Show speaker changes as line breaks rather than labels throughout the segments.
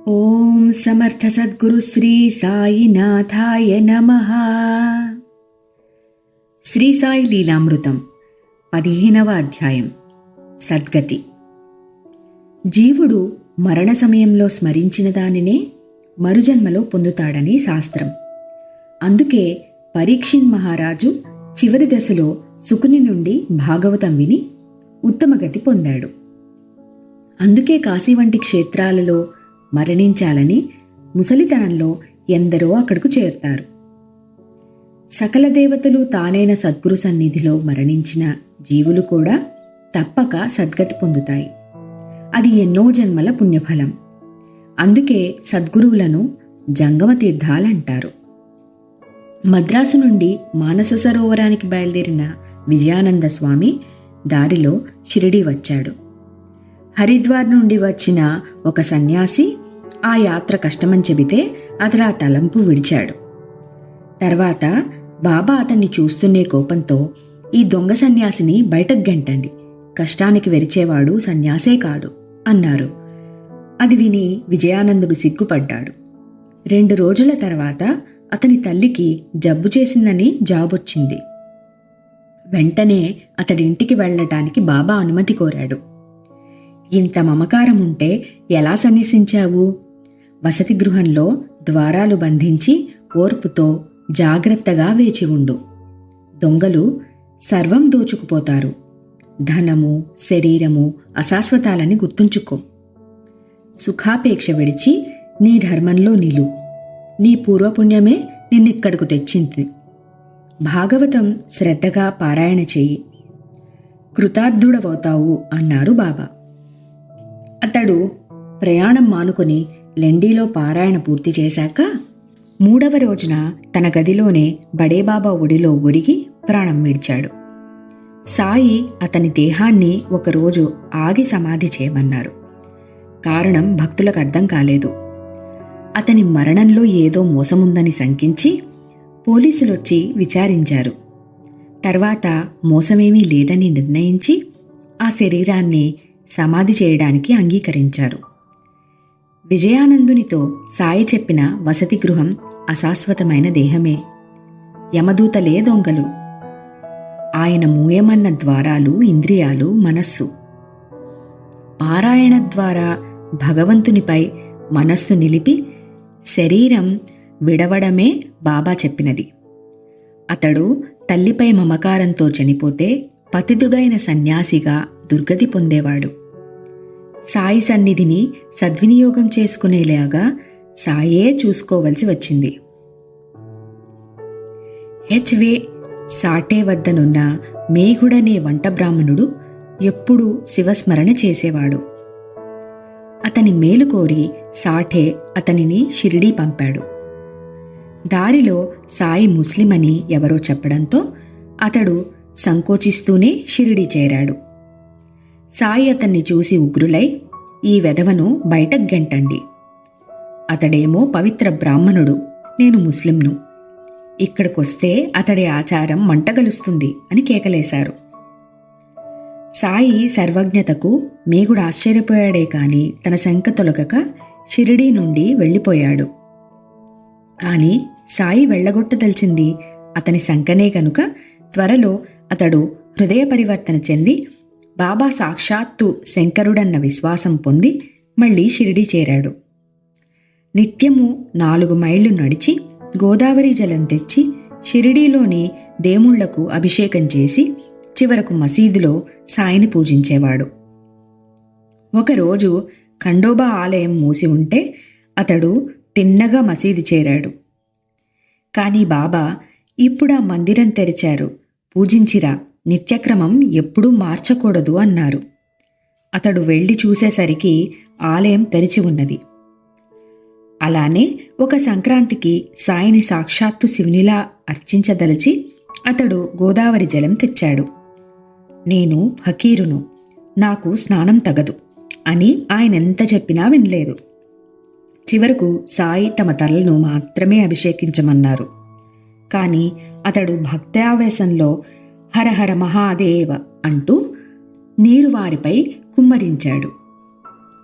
ఓం సమర్థ సద్గురు శ్రీ సాయినాథాయ నమః. శ్రీ సాయి లీలామృతం 15వ అధ్యాయం. సద్గతి. జీవుడు మరణ సమయంలో స్మరించిన దానినే మరుజన్మలో పొందుతాడని శాస్త్రం. అందుకే పరీక్షిన్ మహారాజు చివరి దశలో శుకుని నుండి భాగవతం విని ఉత్తమగతి పొందాడు. అందుకే కాశీ వంటి క్షేత్రాలలో మరణించాలని ముసలితనంలో ఎందరో అక్కడకు చేరుతారు. సకల దేవతలు తానైన సద్గురు సన్నిధిలో మరణించిన జీవులు కూడా తప్పక సద్గతి పొందుతాయి. అది ఎన్నో జన్మల పుణ్యఫలం. అందుకే సద్గురువులను జంగమ తీర్థాలంటారు. మద్రాసు నుండి మానస సరోవరానికి బయలుదేరిన విజయానంద స్వామి దారిలో షిరిడీ వచ్చాడు. హరిద్వార్ నుండి వచ్చిన ఒక సన్యాసి ఆ యాత్ర కష్టమని చెబితే అతడు ఆ తలంపు విడిచాడు. తర్వాత బాబా అతన్ని చూస్తున్నే కోపంతో, ఈ దొంగ సన్యాసిని బయటకు గెంటండి, కష్టానికి వెరిచేవాడు సన్యాసే కాడు అన్నారు. అది విని విజయానందుడు సిగ్గుపడ్డాడు. 2 రోజుల తర్వాత అతని తల్లికి జబ్బు చేసిందని జాబొచ్చింది. వెంటనే అతడింటికి వెళ్లటానికి బాబా అనుమతి కోరాడు. ఇంత మమకారం ఉంటే ఎలా సన్యసించావు? వసతి గృహంలో ద్వారాలు బంధించి ఓర్పుతో జాగ్రత్తగా వేచి ఉండు. దొంగలు సర్వం దోచుకుపోతారు. ధనము, శరీరము అశాశ్వతాలని గుర్తుంచుకో. సుఖాపేక్ష విడిచి నీ ధర్మంలో నిలు. నీ పూర్వపుణ్యమే నిన్నిక్కడకు తెచ్చింది. భాగవతం శ్రద్ధగా పారాయణ చెయ్యి, కృతార్థుడవవుతావు అన్నారు బాబా. అతడు ప్రయాణం మానుకొని లెండీలో పారాయణ పూర్తి చేశాక 3వ రోజున తన గదిలోనే బడేబాబా ఒడిలో ఒరిగి ప్రాణం విడిచాడు. సాయి అతని దేహాన్ని ఒకరోజు ఆగి సమాధి చేయమన్నారు. కారణం భక్తులకు అర్థం కాలేదు. అతని మరణంలో ఏదో మోసముందని శంకించి పోలీసులొచ్చి విచారించారు. తర్వాత మోసమేమీ లేదని నిర్ణయించి ఆ శరీరాన్ని సమాధి చేయడానికి అంగీకరించారు. విజయానందునితో సాయి చెప్పిన వసతి గృహం అశాశ్వతమైన దేహమే. యమదూతలే దొంగలు. ఆయన మూయమన్న ద్వారాలు ఇంద్రియాలు, మనస్సు. పారాయణ ద్వారా భగవంతునిపై మనస్సు నిలిపి శరీరం విడవడమే బాబా చెప్పినది. అతడు తల్లిపై మమకారంతో చనిపోతే పతితుడైన సన్యాసిగా దుర్గతి పొందేవాడు. సాయి సన్నిధిని సద్వినియోగం చేసుకునేలాగా సాయే చూసుకోవలసి వచ్చింది. హెచ్వే సాటే వద్దనున్న మేఘుడనే వంట బ్రాహ్మణుడు ఎప్పుడూ శివస్మరణ చేసేవాడు. అతని మేలు కోరి సాఠే అతనిని షిరిడీ పంపాడు. దారిలో సాయి ముస్లిమని ఎవరో చెప్పడంతో అతడు సంకోచిస్తూనే షిరిడీ చేరాడు. సాయి అతన్ని చూసి ఉగ్రులై, ఈ వెధవను బయటకు గెంటండి. అతడేమో పవిత్ర బ్రాహ్మణుడు, నేను ముస్లింను, ఇక్కడికొస్తే అతడి ఆచారం మంటగలుస్తుంది అని కేకలేశారు. సాయి సర్వజ్ఞతకు మేగుడు ఆశ్చర్యపోయాడే కాని తన శంక తొలగక షిరిడీ నుండి వెళ్ళిపోయాడు. కాని సాయి వెళ్ళగొట్టదలిచింది అతని శంకనే గనుక త్వరలో అతడు హృదయ పరివర్తన చెంది బాబా సాక్షాత్తు శంకరుడన్న విశ్వాసం పొంది మళ్లీ షిరిడీ చేరాడు. నిత్యము 4 మైళ్ళు నడిచి గోదావరి జలం తెచ్చి షిరిడీలోని దేవుళ్లకు అభిషేకం చేసి చివరకు మసీదులో సాయిని పూజించేవాడు. ఒకరోజు ఖండోబా ఆలయం మూసి ఉంటే అతడు తిన్నగా మసీదు చేరాడు. కాని బాబా, ఇప్పుడా మందిరం తెరిచారు, పూజించిరా, నిత్యక్రమం ఎప్పుడూ మార్చకూడదు అన్నారు. అతడు వెళ్ళి చూసేసరికి ఆలయం తెరిచి ఉన్నది. అలానే ఒక సంక్రాంతికి సాయిని సాక్షాత్తు శివునిలా అర్చించదలిచి అతడు గోదావరి జలం తెచ్చాడు. నేను ఫకీరును, నాకు స్నానం తగదు అని ఆయనెంత చెప్పినా వినలేదు. చివరకు సాయి తమ తలలను మాత్రమే అభిషేకించమన్నారు. కాని అతడు భక్తావేశంలో హరహర మహాదేవ అంటూ నీరు వారిపై కుమ్మరించాడు.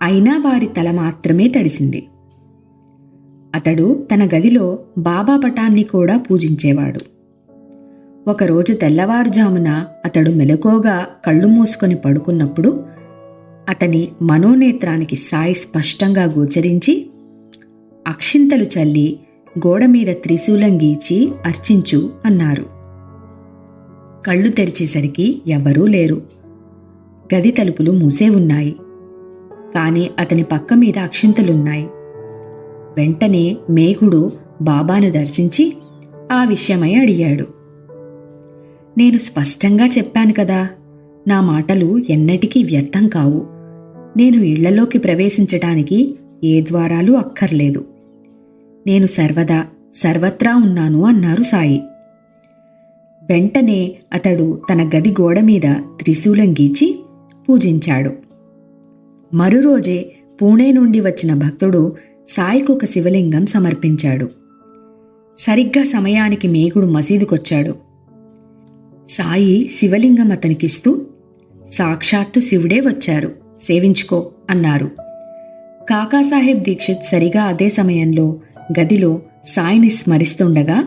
అయినా వారి తల మాత్రమే తడిసింది. అతడు తన గదిలో బాబా పటాన్ని కూడా పూజించేవాడు. ఒకరోజు తెల్లవారుజామున అతడు మెలకువగా కళ్ళు మూసుకొని పడుకున్నప్పుడు అతని మనోనేత్రానికి సాయి స్పష్టంగా గోచరించి, అక్షింతలు చల్లి గోడమీద త్రిశూలం గీచి అర్చించు అన్నారు. కళ్ళు తెరిచేసరికి ఎవ్వరూ లేరు. గది తలుపులు మూసే ఉన్నాయి. కాని అతని పక్క మీద అక్షింతలున్నాయి. వెంటనే మేఘుడు బాబాను దర్శించి ఆ విషయమై అడిగాడు. నేను స్పష్టంగా చెప్పాను కదా, నా మాటలు ఎన్నటికీ వ్యర్థం కావు. నేను ఇళ్లలోకి ప్రవేశించటానికి ఏ ద్వారాలు అక్కర్లేదు. నేను సర్వదా సర్వత్రా ఉన్నాను అన్నారు సాయి. వెంటనే అతడు తన గది గోడ మీద త్రిశూలం గీచి పూజించాడు. మరురోజే పూణే నుండి వచ్చిన భక్తుడు సాయికి ఒక శివలింగం సమర్పించాడు. సరిగ్గా సమయానికి మేఘుడు మసీదుకొచ్చాడు. సాయి శివలింగం అతనికిస్తూ, సాక్షాత్తు శివుడే వచ్చారు, సేవించుకో అన్నారు. కాకాసాహెబ్ దీక్షిత్ సరిగా అదే సమయంలో గదిలో సాయిని స్మరిస్తుండగా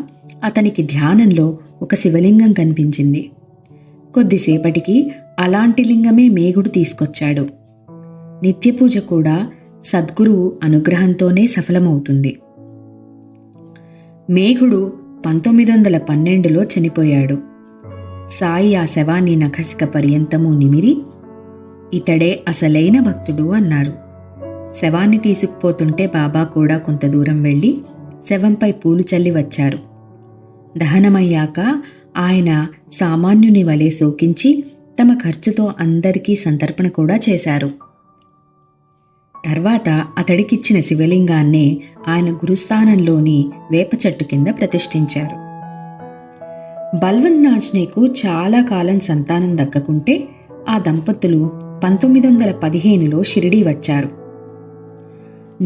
అతనికి ధ్యానంలో ఒక శివలింగం కనిపించింది. కొద్దిసేపటికి అలాంటి లింగమే మేఘుడు తీసుకొచ్చాడు. నిత్యపూజ కూడా సద్గురువు అనుగ్రహంతోనే సఫలమవుతుంది. మేఘుడు 1912లో చనిపోయాడు. సాయి ఆ శవాన్ని నఖశిక పర్యంతము నిమిరి, ఇతడే అసలైన భక్తుడు అన్నారు. శవాన్ని తీసుకుపోతుంటే బాబా కూడా కొంత దూరం వెళ్ళి శవంపై పూలు చల్లి వచ్చారు. దహనమయ్యాక ఆయన సామాన్యుని వలె శోకించి తమ ఖర్చుతో అందరికీ సంతర్పణ కూడా చేశారు. తర్వాత అతడికిచ్చిన శివలింగాన్నే ఆయన గురుస్థానంలోని వేప చెట్టు కింద ప్రతిష్ఠించారు. బల్వంత్ నాజ్నేకు చాలా కాలం సంతానం దక్కకుంటే ఆ దంపతులు 1915లో షిరిడీ వచ్చారు.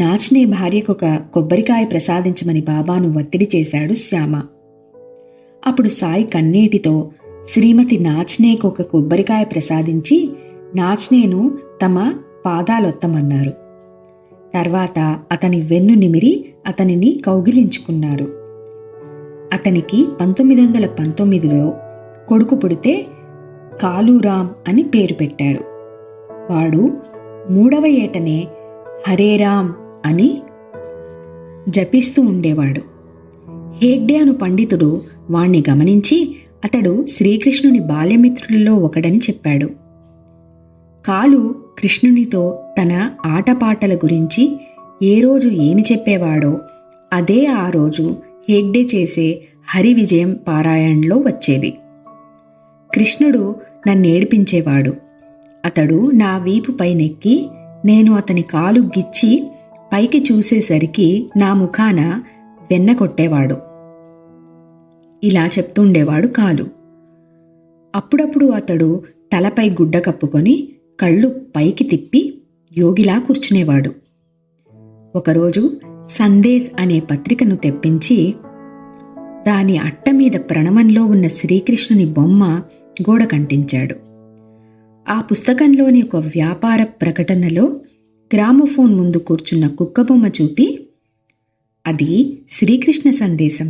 నాజ్నే భార్యకొక కొబ్బరికాయ ప్రసాదించమని బాబాను ఒత్తిడి చేశాడు శ్యామ. అప్పుడు సాయి కన్నీటితో శ్రీమతి నాజ్నేకొక కొబ్బరికాయ ప్రసాదించి నాజ్నేను తమ పాదాలొత్తమన్నారు. తర్వాత అతని వెన్ను నిమిరి అతనిని కౌగిలించుకున్నారు. అతనికి 1919లో కొడుకు పుడితే కాలూరామ్ అని పేరు పెట్టారు. వాడు 3వ ఏటనే హరేరామ్ అని జపిస్తూ ఉండేవాడు. హేగ్డే అను పండితుడు వాణ్ణి గమనించి అతడు శ్రీకృష్ణుని బాల్యమిత్రులలో ఒకడని చెప్పాడు. కాలు కృష్ణునితో తన ఆటపాటల గురించి ఏ రోజు ఏమి చెప్పేవాడో అదే ఆ రోజు హేగ్డే చేసే హరి విజయం పారాయణలో వచ్చేది. కృష్ణుడు నన్నేడిపించేవాడు. అతడు నా వీపుపై నెక్కి నేను అతని కాలు గిచ్చి పైకి చూసేసరికి నా ముఖాన వెన్న కొట్టేవాడు. ఇలా చెప్తుండేవాడు కాలు. అప్పుడప్పుడు అతడు తలపై గుడ్డ కప్పుకొని కళ్ళు పైకి తిప్పి యోగిలా కూర్చునేవాడు. ఒకరోజు సందేశ్ అనే పత్రికను తెప్పించి దాని అట్ట మీద ప్రణమంలో ఉన్న శ్రీకృష్ణుని బొమ్మ గోడ కంటించాడు. ఆ పుస్తకంలోని ఒక వ్యాపార ప్రకటనలో గ్రామోఫోన్ ముందు కూర్చున్న కుక్క బొమ్మ చూపి, అది శ్రీకృష్ణ సందేశం,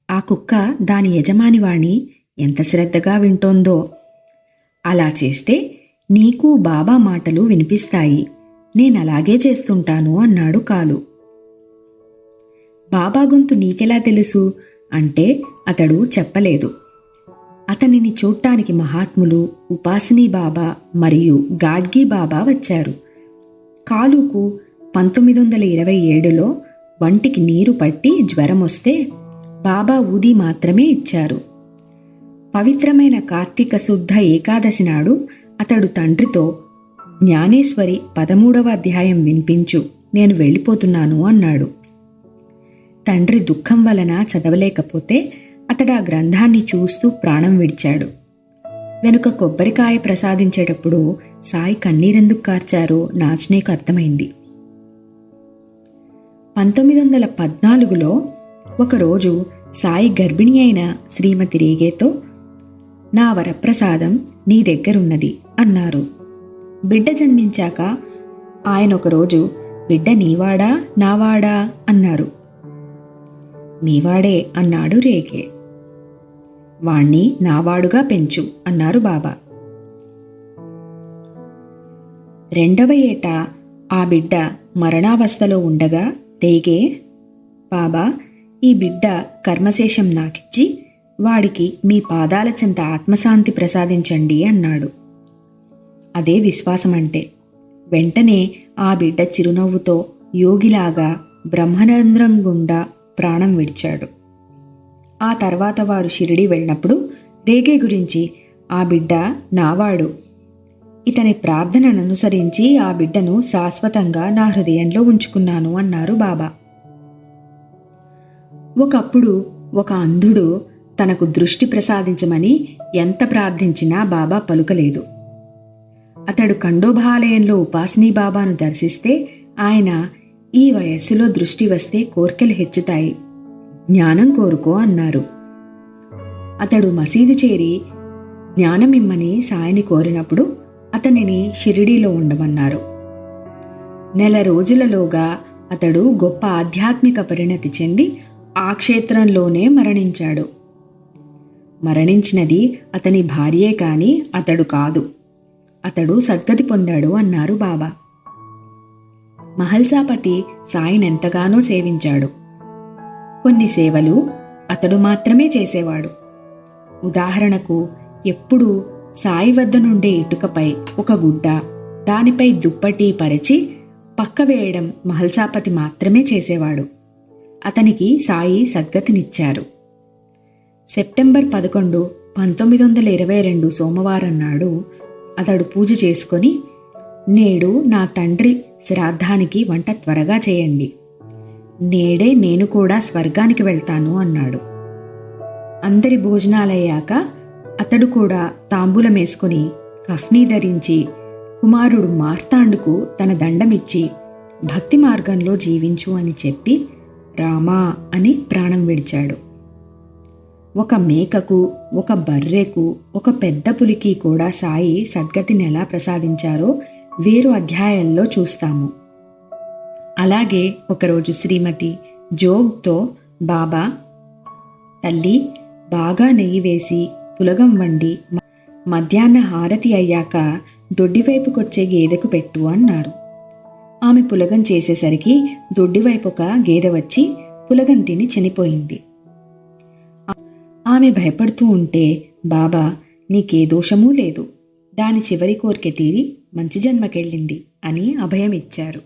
ఆ కుక్క దాని యజమానివాణ్ణి ఎంత శ్రద్ధగా వింటోందో, అలా చేస్తే నీకు బాబా మాటలు వినిపిస్తాయి, నేనలాగే చేస్తుంటాను అన్నాడు కాలు. బాబా గొంతు నీకెలా తెలుసు అంటే అతడు చెప్పలేదు. అతనిని చూడ్డానికి మహాత్ములు, ఉపాసినీ బాబా మరియు గాడ్గీ బాబా వచ్చారు. కాలుకు 1927లో వంటికి నీరు పట్టి జ్వరం వస్తే బాబా ఊది మాత్రమే ఇచ్చారు. పవిత్రమైన కార్తీక శుద్ధ ఏకాదశి నాడు అతడు తండ్రితో, జ్ఞానేశ్వరి 13వ అధ్యాయం వినిపించు, నేను వెళ్ళిపోతున్నాను అన్నాడు. తండ్రి దుఃఖం వలన చదవలేకపోతే అతడు ఆ గ్రంథాన్ని చూస్తూ ప్రాణం విడిచాడు. వెనుక కొబ్బరికాయ ప్రసాదించేటప్పుడు సాయి కన్నీరెందుకు కార్చారో నాజ్నేకు అర్థమైంది. 1914లో ఒకరోజు సాయి గర్భిణి అయిన శ్రీమతి రేగేతో, నా వరప్రసాదం నీ దగ్గరున్నది అన్నారు. బిడ్డ జన్మించాక ఆయన ఒకరోజు, బిడ్డ నీవాడా నావాడా అన్నారు. మీవాడే అన్నాడు రేగే. వాణ్ణి నావాడుగా పెంచు అన్నారు బాబా. రెండవ ఏట ఆ బిడ్డ మరణావస్థలో ఉండగా రేగే, బాబా, ఈ బిడ్డ కర్మశేషం నాకిచ్చి వాడికి మీ పాదాల చెంత ఆత్మశాంతి ప్రసాదించండి అన్నాడు. అదే విశ్వాసమంటే. వెంటనే ఆ బిడ్డ చిరునవ్వుతో యోగిలాగా బ్రహ్మరంధ్రం గుండా ప్రాణం విడిచాడు. ఆ తర్వాత వారు షిరిడి వెళ్ళినప్పుడు రేగే గురించి, ఆ బిడ్డ నావాడు, ఇతని ప్రార్థనను అనుసరించి ఆ బిడ్డను శాశ్వతంగా నా హృదయంలో ఉంచుకున్నాను అన్నారు బాబా. ఒకప్పుడు ఒక అంధుడు తనకు దృష్టి ప్రసాదించమని ఎంత ప్రార్థించినా బాబా పలుకలేదు. అతడు ఖండోబాలయంలో ఉపాసిని బాబాను దర్శిస్తే ఆయన, ఈ వయస్సులో దృష్టి వస్తే కోర్కెలు హెచ్చుతాయి, జ్ఞానం కోరుకో అన్నారు. అతడు మసీదు చేరి జ్ఞానమిమ్మని సాయిని కోరినప్పుడు అతనిని షిరిడీలో ఉండమన్నారు. నెల రోజులలోగా అతడు గొప్ప ఆధ్యాత్మిక పరిణతి చెంది ఆ క్షేత్రంలోనే మరణించాడు. మరణించినది అతని భార్యే కాని అతడు కాదు. అతడు సద్గతి పొందాడు అన్నారు బాబా. మహల్సాపతి సాయినెంతగానో సేవించాడు. కొన్ని సేవలు అతడు మాత్రమే చేసేవాడు. ఉదాహరణకు, ఎప్పుడూ సాయి వద్ద నుండే ఇటుకపై ఒక గుడ్డ, దానిపై దుప్పటి పరిచి పక్క వేయడం మహల్సాపతి మాత్రమే చేసేవాడు. అతనికి సాయి సద్గతినిచ్చారు. సెప్టెంబర్ 11, 1922 సోమవారం నాడు అతడు పూజ చేసుకొని, నేడు నా తండ్రి శ్రాద్ధానికి వంట త్వరగా చేయండి, నేడే నేను కూడా స్వర్గానికి వెళ్తాను అన్నాడు. అందరి భోజనాలయ్యాక అతడు కూడా తాంబూలమేసుకుని కఫ్నీ ధరించి కుమారుడు మార్తాండుకు తన దండమిచ్చి భక్తి మార్గంలో జీవించు అని చెప్పి రామా అని ప్రాణం విడిచాడు. ఒక మేకకు, ఒక బర్రెకు, ఒక పెద్ద పులికి కూడా సాయి సద్గతిని ఎలా ప్రసాదించారో వేరు అధ్యాయాల్లో చూస్తాము. అలాగే ఒకరోజు శ్రీమతి జోగ్తో బాబా, తల్లి, బాగా నెయ్యి వేసి పులగం వండి మధ్యాహ్న హారతి అయ్యాక దొడ్డివైపుకొచ్చే గేదెకు పెట్టు అన్నారు. ఆమె పులగం చేసేసరికి దొడ్డివైపు ఒక గేదె వచ్చి పులగం తిని చనిపోయింది. ఆమె భయపడుతూ ఉంటే బాబా, నీకే దోషమూ లేదు, దాని చివరి కోరిక తీరి మంచి జన్మకెళ్ళింది అని అభయం ఇచ్చారు.